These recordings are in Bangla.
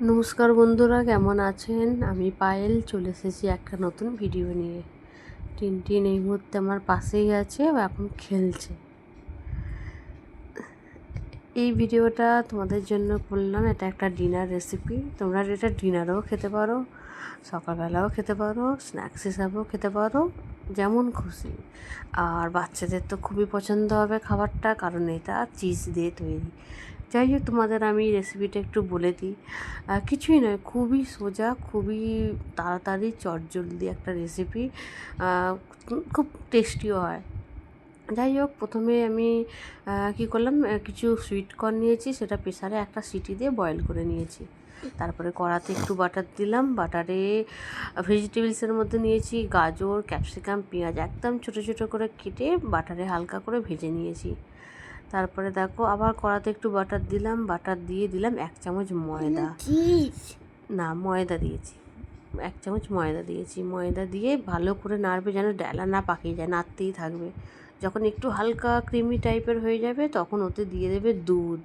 নমস্কার বন্ধুরা, কেমন আছেন? আমি পায়েল চলে এসেছি একটা নতুন ভিডিও নিয়ে। টিনটিন এই মুহূর্তে আমার পাশেই আছে, এখন খেলছে। এই ভিডিওটা তোমাদের জন্য করলাম। এটা একটা ডিনার রেসিপি। তোমরা এটা ডিনারেও খেতে পারো, সকালবেলাও খেতে পারো, স্ন্যাক্স হিসাবেও খেতে পারো, যেমন খুশি। আর বাচ্চাদের তো খুবই পছন্দ হবে খাবারটা, কারণ এটা চিজ দিয়ে তৈরি। যাই হোক, তোমাদের আমি রেসিপিটা একটু বলে দিই। কিছুই নয়, খুবই সোজা, খুবই তাড়াতাড়ি চটজলদি একটা রেসিপি, খুব টেস্টিও হয়। যাই হোক, প্রথমে আমি কী করলাম, কিছু সুইট কর্ন নিয়েছি, সেটা প্রেসারে একটা সিটি দিয়ে বয়েল করে নিয়েছি। তারপরে কড়াতে একটু বাটার দিলাম। বাটারে ভেজিটেবলসের মধ্যে নিয়েছি গাজর, ক্যাপসিকাম, পেঁয়াজ একদম ছোটো ছোটো করে কেটে বাটারে হালকা করে ভেজে নিয়েছি। তারপরে দেখো, আবার কড়াতে একটু বাটার দিলাম। বাটার দিয়ে দিলাম 1 চামচ ময়দা। না, ময়দা দিয়েছি, 1 চামচ ময়দা দিয়েছি। ময়দা দিয়ে ভালো করে নাড়বে, যেন ডালা না পাকিয়ে যায়, নাড়তেই থাকবে। যখন একটু হালকা ক্রিমি টাইপের হয়ে যাবে, তখন ওতে দিয়ে দেবে দুধ।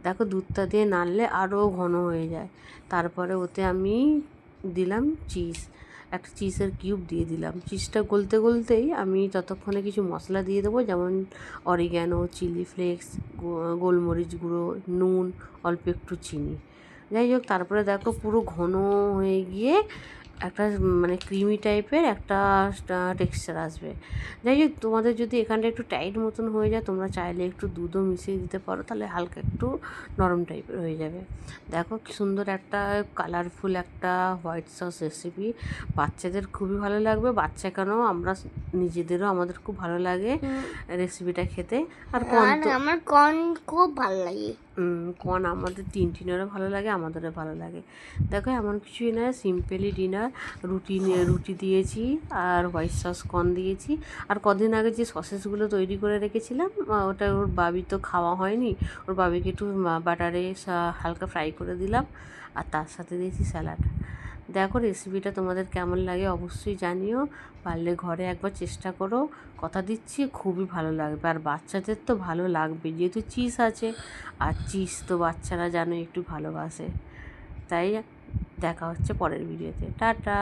দেখো, দুধটা দিয়ে নাড়লে আরও ঘন হয়ে যায়। তারপরে ওতে আমি দিলাম চিজ, একটা চিজের কিউব দিয়ে দিলাম। চিজটা গলতে গলতেই আমি ততক্ষণে কিছু মশলা দিয়ে দেবো, যেমন অরিগ্যানো, চিলি ফ্লেক্স, গোলমরিচ গুঁড়ো, নুন, অল্প একটু চিনি। যাই হোক, তারপরে দেখো পুরো ঘন হয়ে গিয়ে একটা মানে ক্রিমি টাইপের একটা টেক্সচার আসবে। যাই হোক, তোমাদের যদি এখানটা একটু টাইট মতন হয়ে যায়, তোমরা চাইলে একটু দুধও মিশিয়ে দিতে পারো, তাহলে হালকা একটু নরম টাইপের হয়ে যাবে। দেখো কি সুন্দর একটা কালারফুল একটা হোয়াইট সস রেসিপি। বাচ্চাদের খুবই ভালো লাগবে, বাচ্চা কেন, আমরা নিজেদেরও আমাদের খুব ভালো লাগে রেসিপিটা খেতে। আর আমার কর্ন খুব ভালো লাগে। কর্ন আমাদের টিনেরও ভালো লাগে, আমাদেরও ভালো লাগে। দেখো, এমন কিছুই নয়, সিম্পলি ডিনার। রুটি দিয়েছি, আর হোয়াইট সস কর্ন দিয়েছি। আর কদিন আগে যে সসেসগুলো তৈরি করে রেখেছিলাম, ওটা ওর বাবি তো খাওয়া হয়নি, ওর বাবিকে একটু বাটারে হালকা ফ্রাই করে দিলাম, আর তার সাথে দিয়েছি স্যালাড। দেখো, রেসিপিটা তোমাদের কেমন লাগে অবশ্যই জানিও। পারলে ঘরে একবার চেষ্টা করো, কথা দিচ্ছি খুবই ভালো লাগবে। আর বাচ্চাদের তো ভালো লাগবে, যেহেতু চিজ আছে, আর চিজ তো বাচ্চারা জানো একটু ভালোবাসে। তাই দেখা হচ্ছে পরের ভিডিওতে। টাটা।